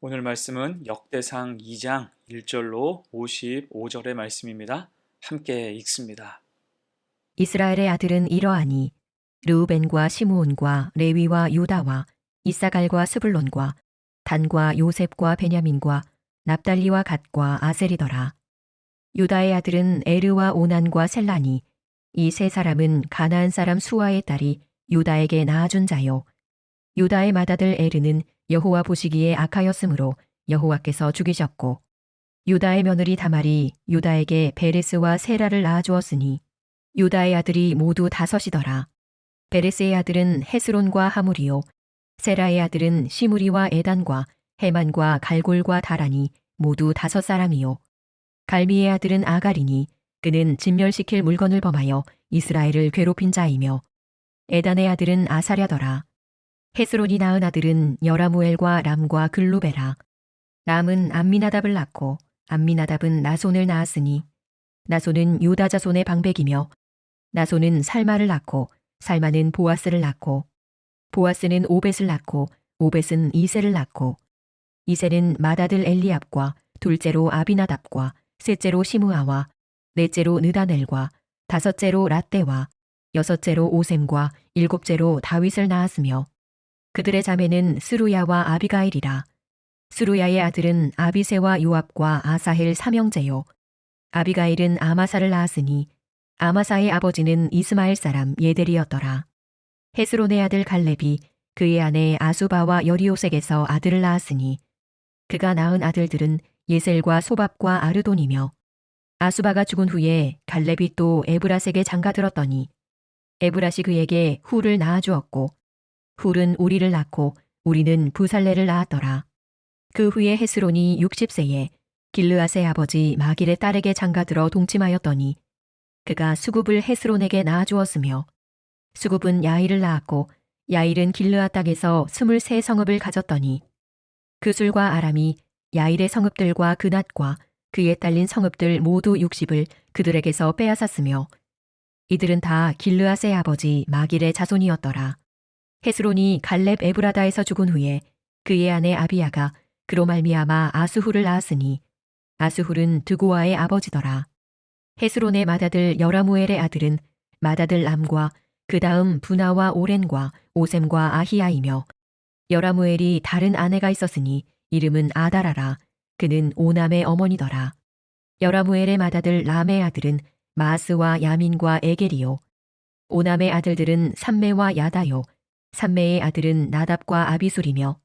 오늘 말씀은 역대상 2장 1절로 55절의 말씀입니다. 함께 읽습니다. 이스라엘의 아들은 이러하니 르우벤과 시므온과 레위와 유다와 이사갈과 스불론과 단과 요셉과 베냐민과 납달리와 갓과 아셀이더라. 유다의 아들은 에르와 오난과 셀라니 이 세 사람은 가나안 사람 수아의 딸이 유다에게 낳아준 자요. 유다의 맏아들 에르는 여호와 보시기에 악하였으므로 여호와께서 죽이셨고 유다의 며느리 다말이 유다에게 베레스와 세라를 낳아주었으니 유다의 아들이 모두 다섯이더라. 베레스의 아들은 헤스론과 하물이요 세라의 아들은 시므리와 에단과 헤만과 갈골과 다라니 모두 다섯 사람이요 갈미의 아들은 아가리니 그는 진멸시킬 물건을 범하여 이스라엘을 괴롭힌 자이며 에단의 아들은 아사랴더라. 헤스론이 낳은 아들은 여라무엘과 람과 글루베라. 람은 암미나답을 낳고 암미나답은 나손을 낳았으니 나손은 유다 자손의 방백이며 나손은 살마를 낳고 살마는 보아스를 낳고 보아스는 오벳을 낳고 오벳은 이셀을 낳고 이셀은 맏아들 엘리압과 둘째로 아비나답과 셋째로 시므아와 넷째로 느다넬과 다섯째로 랏대와 여섯째로 오셈과 일곱째로 다윗을 낳았으며 그들의 자매는 스루야와 아비가일이라. 스루야의 아들은 아비세와 요압과 아사헬 삼형제요. 아비가일은 아마사를 낳았으니 아마사의 아버지는 이스마엘 사람 예델이었더라. 헤스론의 아들 갈렙이 그의 아내 아수바와 여리오색에서 아들을 낳았으니 그가 낳은 아들들은 예셀과 소밥과 아르돈이며 아수바가 죽은 후에 갈렙이 또 에브라색에 장가들었더니 에브라시 그에게 훌을 낳아주었고 훌은 우리를 낳고 우리는 부살레를 낳았더라. 그 후에 헤스론이 60세에 길르앗의 아버지 마길의 딸에게 장가들어 동침하였더니 그가 수굽을 헤스론에게 낳아주었으며 수굽은 야일을 낳았고 야일은 길르앗 땅에서 23성읍을 가졌더니 그술과 아람이 야일의 성읍들과 그낫과 그에 딸린 성읍들 모두 60을 그들에게서 빼앗았으며 이들은 다 길르앗의 아버지 마길의 자손이었더라. 헤스론이 갈렙 에브라다에서 죽은 후에 그의 아내 아비야가 그로 말미암아 아수훌을 낳았으니 아수훌은 드고아의 아버지더라. 헤스론의 맏아들 여라무엘의 아들은 맏아들 람과 그 다음 분하와 오렌과 오셈과 아히야이며 여라무엘이 다른 아내가 있었으니 이름은 아다라라. 그는 오남의 어머니더라. 여라무엘의 맏아들 람의 아들은 마스와 야민과 에겔이요. 오남의 아들들은 삼메와 야다요. 삼메의 아들은 나답과 아비술이며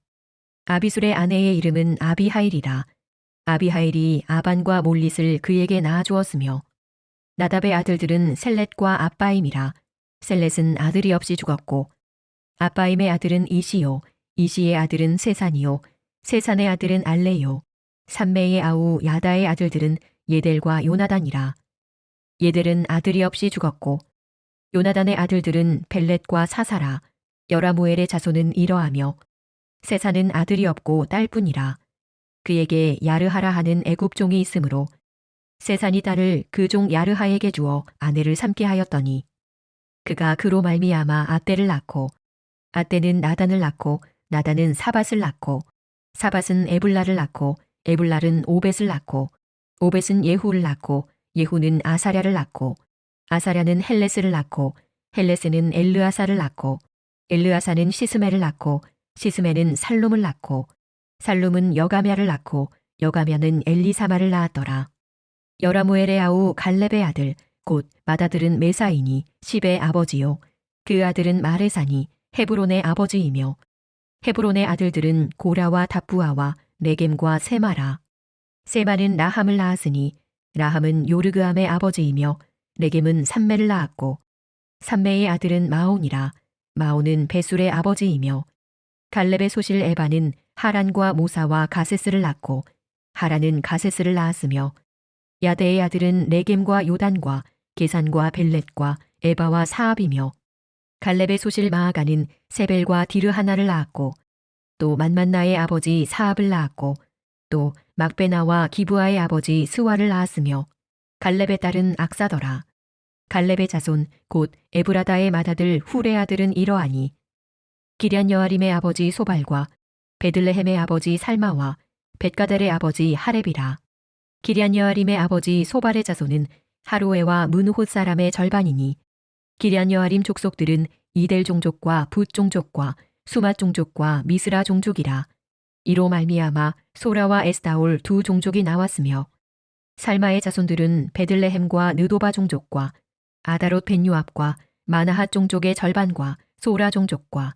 아비술의 아내의 이름은 아비하일이라. 아비하일이 아반과 몰릿을 그에게 낳아주었으며 나답의 아들들은 셀렛과 아빠임이라. 셀렛은 아들이 없이 죽었고 아빠임의 아들은 이시요. 이시의 아들은 세산이요. 세산의 아들은 알레요. 삼메의 아우 야다의 아들들은 예델과 요나단이라. 예델은 아들이 없이 죽었고 요나단의 아들들은 벨렛과 사사라. 여라무엘의 자손은 이러하며 세산은 아들이 없고 딸뿐이라. 그에게 야르하라 하는 애굽 종이 있으므로 세산이 딸을 그 종 야르하에게 주어 아내를 삼게 하였더니 그가 그로 말미암아 아떼를 낳고 아떼는 나단을 낳고 나단은 사밧을 낳고 사밧은 에불라를 낳고 에불랄은 오벳을 낳고 오벳은 예후를 낳고 예후는 아사랴를 낳고 아사랴는 헬레스를 낳고 헬레스는 엘르아사를 낳고 엘르아사는 시스메를 낳고 시스메는 살룸을 낳고 살룸은 여가мя를 낳고 여가мя는 엘리사마를 낳았더라. 여라무엘의 아우 갈렙의 아들 곧 맏아들은 메사이니 십의 아버지요. 그 아들은 마레사니 헤브론의 아버지이며 헤브론의 아들들은 고라와 답부아와 네겜과 세마라. 세마는 라함을 낳았으니 라함은 요르그암의 아버지이며 네겜은 삼매를 낳았고 삼매의 아들은 마온이라. 마온은 베술의 아버지이며 갈렙의 소실 에바는 하란과 모사와 가세스를 낳고 하란은 가세스를 낳았으며 야대의 아들은 네겜과 요단과 게산과 벨렛과 에바와 사압이며 갈렙의 소실 마아가는 세벨과 디르하나를 낳았고 또 만만나의 아버지 사압을 낳았고 또 막베나와 기브아의 아버지 스와를 낳았으며 갈렙의 딸은 악사더라. 갈렙의 자손 곧 에브라다의 맏아들 훌의 아들은 이러하니 기럇 여아림의 아버지 소발과 베들레헴의 아버지 살마와 벳가델의 아버지 하렙이라. 기럇여아림의 아버지 소발의 자손은 하로에와 문훗 사람의 절반이니 기럇여아림 족속들은 이델 종족과 붓 종족과 수맛 종족과 미스라 종족이라. 이로 말미암아 소라와 에스다올 두 종족이 나왔으며 살마의 자손들은 베들레헴과 느도바 종족과 아다롯 벤요압과 마나핫 종족의 절반과 소라 종족과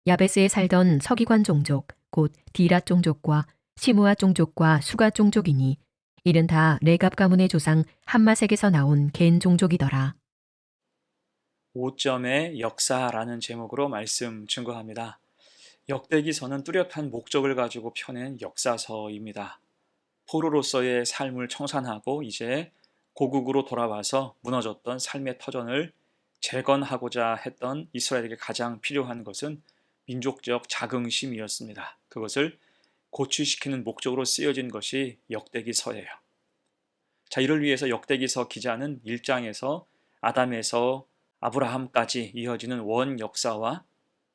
야베스에 살던 서기관 종족 곧 디랏 종족과 시므앗 종족과 수갓 종족이니 이는 다 레갑 가문의 조상 함마색에서 나온 겐 종족이더라. 5점의 역사라는 제목으로 말씀 증거합니다. 역대기서는 뚜렷한 목적을 가지고 펴낸 역사서입니다. 포로로서의 삶을 청산하고 이제 고국으로 돌아와서 무너졌던 삶의 터전을 재건하고자 했던 이스라엘에게 가장 필요한 것은 민족적 자긍심이었습니다. 그것을 고취시키는 목적으로 쓰여진 것이 역대기서예요. 자, 이를 위해서 역대기서 기자는 1장에서 아담에서 아브라함까지 이어지는 원 역사와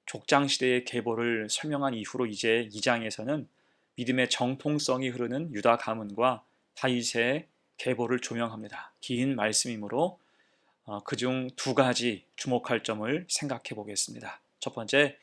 족장시대의 계보를 설명한 이후로 이제 2장에서는 믿음의 정통성이 흐르는 유다 가문과 다윗의 계보를 조명합니다. 긴 말씀이므로 그중 두 가지 주목할 점을 생각해 보겠습니다. 첫 번째,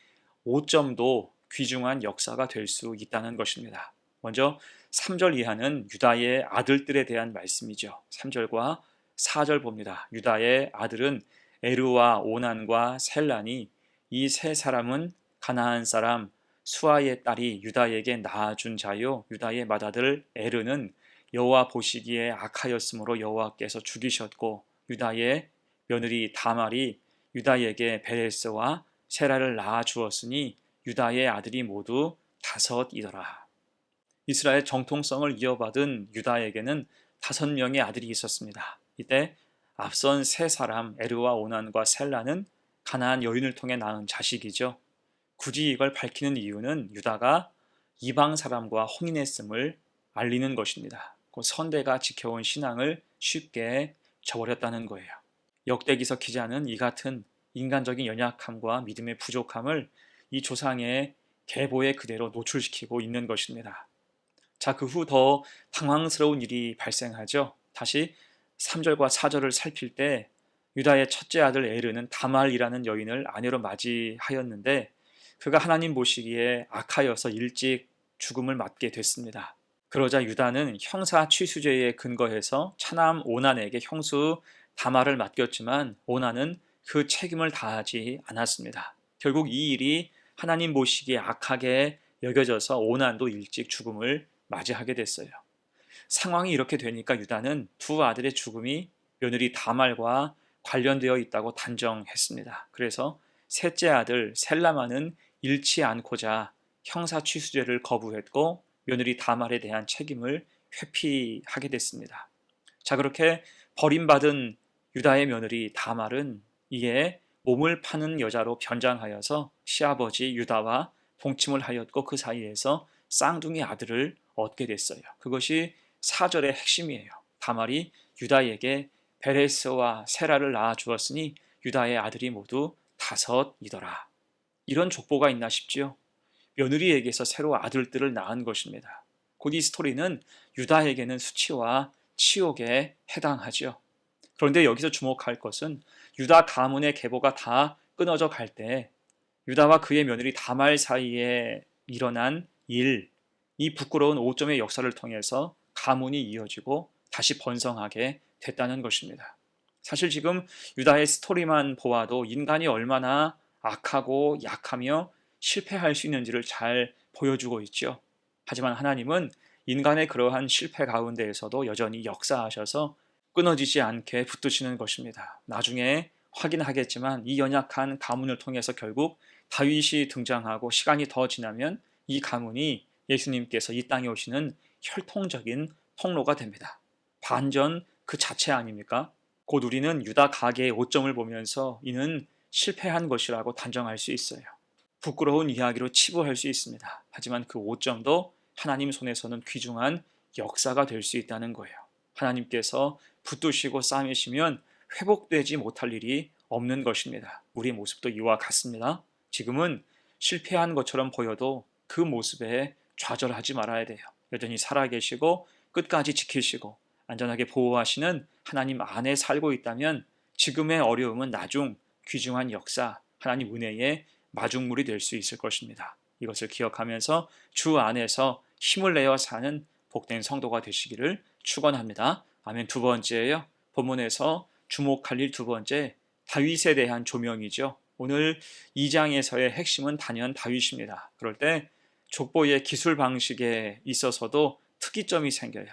5점도 귀중한 역사가 될 수 있다는 것입니다. 먼저 3절 이하는 유다의 아들들에 대한 말씀이죠. 3절과 4절 봅니다. 유다의 아들은 에르와 오난과 셀란이 이 세 사람은 가나안 사람 수아의 딸이 유다에게 낳아준 자요. 유다의 맏아들 에르는 여호와 보시기에 악하였으므로 여호와께서 죽이셨고 유다의 며느리 다말이 유다에게 베레스와 세라를 낳아 주었으니 유다의 아들이 모두 5이더라. 이스라엘 정통성을 이어받은 유다에게는 5명의 아들이 있었습니다. 이때 앞선 세 사람 에르와 오난과 셀라는 가나안 여인을 통해 낳은 자식이죠. 굳이 이걸 밝히는 이유는 유다가 이방 사람과 혼인했음을 알리는 것입니다. 그 선대가 지켜온 신앙을 쉽게 저버렸다는 거예요. 역대기서 기자는 이 같은 인간적인 연약함과 믿음의 부족함을 이 조상의 계보에 그대로 노출시키고 있는 것입니다. 자, 그 후 더 당황스러운 일이 발생하죠. 다시 3절과 4절을 살필 때 유다의 첫째 아들 에르는 다말이라는 여인을 아내로 맞이하였는데 그가 하나님 보시기에 악하여서 일찍 죽음을 맞게 됐습니다. 그러자 유다는 형사 취수죄에 근거해서 차남 오난에게 형수 다말을 맡겼지만 오난은 그 책임을 다하지 않았습니다. 결국 이 일이 하나님 보시기에 악하게 여겨져서 오난도 일찍 죽음을 맞이하게 됐어요. 상황이 이렇게 되니까 유다는 두 아들의 죽음이 며느리 다말과 관련되어 있다고 단정했습니다. 그래서 셋째 아들 셀라만은 잃지 않고자 형사 취수죄를 거부했고 며느리 다말에 대한 책임을 회피하게 됐습니다. 자, 그렇게 버림받은 유다의 며느리 다말은 이에 몸을 파는 여자로 변장하여서 시아버지 유다와 동침을 하였고 그 사이에서 쌍둥이 아들을 얻게 됐어요. 그것이 4절의 핵심이에요. 다말이 유다에게 베레스와 세라를 낳아 주었으니 유다의 아들이 모두 5이더라. 이런 족보가 있나 싶지요. 며느리에게서 새로 아들들을 낳은 것입니다. 곧 이 스토리는 유다에게는 수치와 치욕에 해당하죠. 그런데 여기서 주목할 것은 유다 가문의 계보가 다 끊어져 갈 때 유다와 그의 며느리 다말 사이에 일어난 일, 이 부끄러운 5점의 역사를 통해서 가문이 이어지고 다시 번성하게 됐다는 것입니다. 사실 지금 유다의 스토리만 보아도 인간이 얼마나 악하고 약하며 실패할 수 있는지를 잘 보여주고 있죠. 하지만 하나님은 인간의 그러한 실패 가운데에서도 여전히 역사하셔서 끊어지지 않게 붙드시는 것입니다. 나중에 확인하겠지만 이 연약한 가문을 통해서 결국 다윗이 등장하고 시간이 더 지나면 이 가문이 예수님께서 이 땅에 오시는 혈통적인 통로가 됩니다. 반전 그 자체 아닙니까? 곧 우리는 유다 가계의 5점을 보면서 이는 실패한 것이라고 단정할 수 있어요. 부끄러운 이야기로 치부할 수 있습니다. 하지만 그 5점도 하나님 손에서는 귀중한 역사가 될 수 있다는 거예요. 하나님께서 붙드시고 싸매시면 회복되지 못할 일이 없는 것입니다. 우리의 모습도 이와 같습니다. 지금은 실패한 것처럼 보여도 그 모습에 좌절하지 말아야 돼요. 여전히 살아계시고 끝까지 지키시고 안전하게 보호하시는 하나님 안에 살고 있다면 지금의 어려움은 나중 귀중한 역사, 하나님 은혜의 마중물이 될 수 있을 것입니다. 이것을 기억하면서 주 안에서 힘을 내어 사는 복된 성도가 되시기를 축원합니다. 아멘. 두 번째예요. 본문에서 주목할 일 두 번째, 다윗에 대한 조명이죠. 오늘 2장에서의 핵심은 단연 다윗입니다. 그럴 때 족보의 기술 방식에 있어서도 특이점이 생겨요.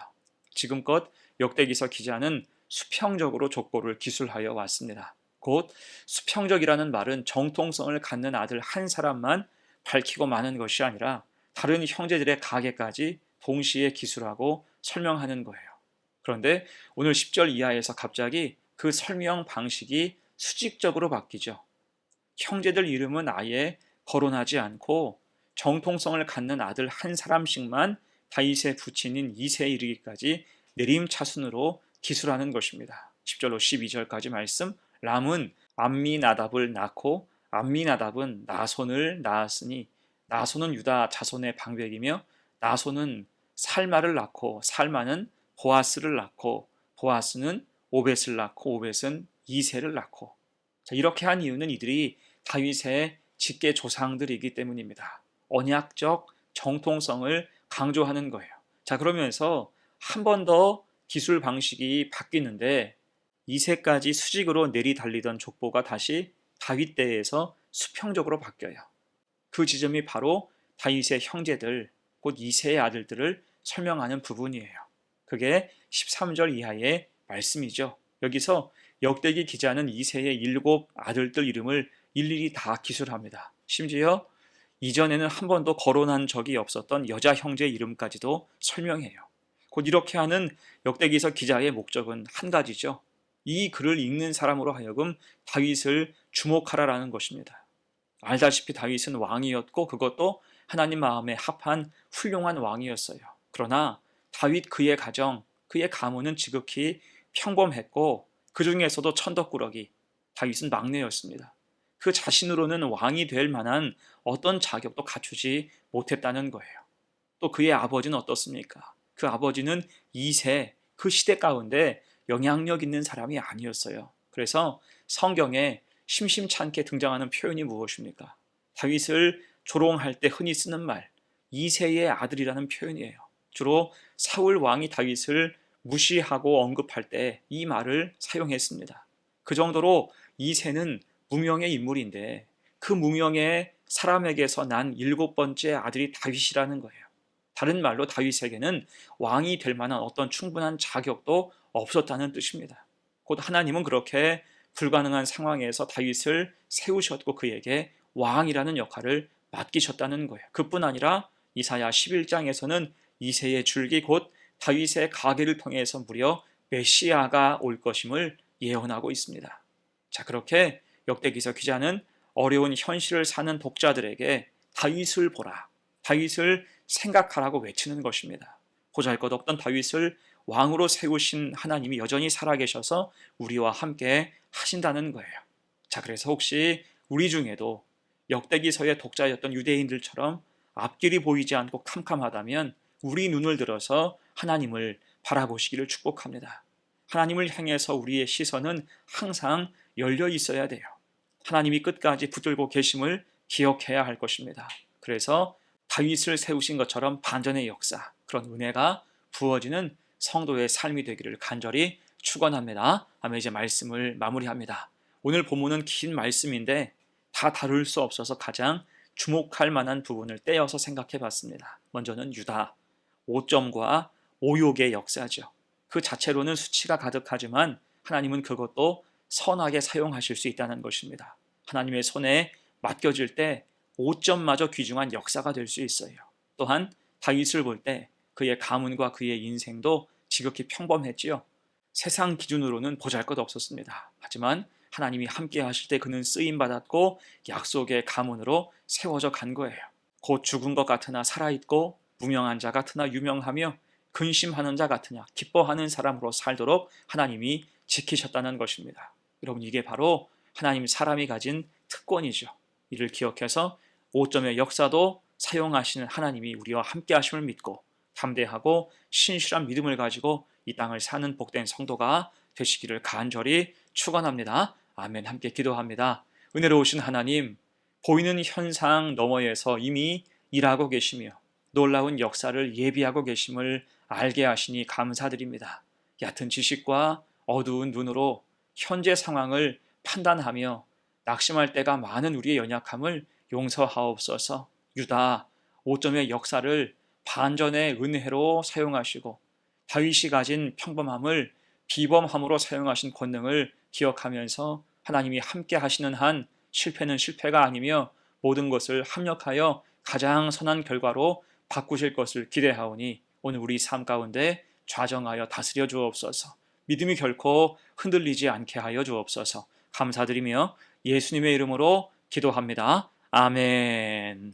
지금껏 역대기서 기자는 수평적으로 족보를 기술하여 왔습니다. 곧 수평적이라는 말은 정통성을 갖는 아들 한 사람만 밝히고 마는 것이 아니라 다른 형제들의 가계까지 동시에 기술하고 설명하는 거예요. 그런데 오늘 10절 이하에서 갑자기 그 설명 방식이 수직적으로 바뀌죠. 형제들 이름은 아예 거론하지 않고 정통성을 갖는 아들 한 사람씩만 다윗의 부친인 이세에 이르기까지 내림차순으로 기술하는 것입니다. 10절로 12절까지 말씀, 람은 암미나답을 낳고 암미나답은 나손을 낳았으니 나손은 유다 자손의 방백이며 나손은 살마를 낳고 살마는 보아스를 낳고 보아스는 오벳을 낳고 오벳은 이세를 낳고, 자, 이렇게 한 이유는 이들이 다윗의 직계 조상들이기 때문입니다. 언약적 정통성을 강조하는 거예요. 자, 그러면서 한 번 더 기술 방식이 바뀌는데 이세까지 수직으로 내리달리던 족보가 다시 다윗 때에서 수평적으로 바뀌어요. 그 지점이 바로 다윗의 형제들, 곧 이세의 아들들을 설명하는 부분이에요. 그게 13절 이하의 말씀이죠. 여기서 역대기 기자는 이세의 7 아들들 이름을 일일이 다 기술합니다. 심지어 이전에는 한 번도 거론한 적이 없었던 여자 형제 이름까지도 설명해요. 곧 이렇게 하는 역대기서 기자의 목적은 한 가지죠. 이 글을 읽는 사람으로 하여금 다윗을 주목하라라는 것입니다. 알다시피 다윗은 왕이었고 그것도 하나님 마음에 합한 훌륭한 왕이었어요. 그러나 다윗 그의 가정, 그의 가문은 지극히 평범했고 그 중에서도 천덕꾸러기, 다윗은 막내였습니다. 그 자신으로는 왕이 될 만한 어떤 자격도 갖추지 못했다는 거예요. 또 그의 아버지는 어떻습니까? 그 아버지는 이세, 그 시대 가운데 영향력 있는 사람이 아니었어요. 그래서 성경에 심심찮게 등장하는 표현이 무엇입니까? 다윗을 조롱할 때 흔히 쓰는 말, 이세의 아들이라는 표현이에요. 주로 사울 왕이 다윗을 무시하고 언급할 때 이 말을 사용했습니다. 그 정도로 이세는 무명의 인물인데 그 무명의 사람에게서 난 7번째 아들이 다윗이라는 거예요. 다른 말로 다윗에게는 왕이 될 만한 어떤 충분한 자격도 없었다는 뜻입니다. 곧 하나님은 그렇게 불가능한 상황에서 다윗을 세우셨고 그에게 왕이라는 역할을 맡기셨다는 거예요. 그뿐 아니라 이사야 11장에서는 이새의 줄기 곧 다윗의 가계를 통해서 무려 메시아가 올 것임을 예언하고 있습니다. 자, 그렇게 역대기서 기자는 어려운 현실을 사는 독자들에게 다윗을 보라, 다윗을 생각하라고 외치는 것입니다. 보잘것없던 다윗을 왕으로 세우신 하나님이 여전히 살아계셔서 우리와 함께 하신다는 거예요. 자, 그래서 혹시 우리 중에도 역대기서의 독자였던 유대인들처럼 앞길이 보이지 않고 캄캄하다면 우리 눈을 들어서 하나님을 바라보시기를 축복합니다. 하나님을 향해서 우리의 시선은 항상 열려 있어야 돼요. 하나님이 끝까지 붙들고 계심을 기억해야 할 것입니다. 그래서 다윗을 세우신 것처럼 반전의 역사, 그런 은혜가 부어지는 성도의 삶이 되기를 간절히 축원합니다. 아멘. 이제 말씀을 마무리합니다. 오늘 본문은 긴 말씀인데 다 다룰 수 없어서 가장 주목할 만한 부분을 떼어서 생각해 봤습니다. 먼저는 유다, 오점과 오욕의 역사죠. 그 자체로는 수치가 가득하지만 하나님은 그것도 선하게 사용하실 수 있다는 것입니다. 하나님의 손에 맡겨질 때 5점마저 귀중한 역사가 될 수 있어요. 또한 다윗을 볼 때 그의 가문과 그의 인생도 지극히 평범했지요. 세상 기준으로는 보잘것없었습니다. 하지만 하나님이 함께 하실 때 그는 쓰임받았고 약속의 가문으로 세워져 간 거예요. 곧 죽은 것 같으나 살아있고 무명한 자 같으나 유명하며 근심하는 자 같으냐 기뻐하는 사람으로 살도록 하나님이 지키셨다는 것입니다. 여러분, 이게 바로 하나님 사람이 가진 특권이죠. 이를 기억해서 5점의 역사도 사용하시는 하나님이 우리와 함께 하심을 믿고 담대하고 신실한 믿음을 가지고 이 땅을 사는 복된 성도가 되시기를 간절히 축원합니다. 아멘. 함께 기도합니다. 은혜로우신 하나님, 보이는 현상 너머에서 이미 일하고 계시며 놀라운 역사를 예비하고 계심을 알게 하시니 감사드립니다. 얕은 지식과 어두운 눈으로 현재 상황을 판단하며 낙심할 때가 많은 우리의 연약함을 용서하옵소서. 유다 5점의 역사를 반전의 은혜로 사용하시고 다윗이 가진 평범함을 비범함으로 사용하신 권능을 기억하면서 하나님이 함께 하시는 한 실패는 실패가 아니며 모든 것을 합력하여 가장 선한 결과로 바꾸실 것을 기대하오니 오늘 우리 삶 가운데 좌정하여 다스려 주옵소서. 믿음이 결코 흔들리지 않게 하여 주옵소서. 감사드리며 예수님의 이름으로 기도합니다. 아멘.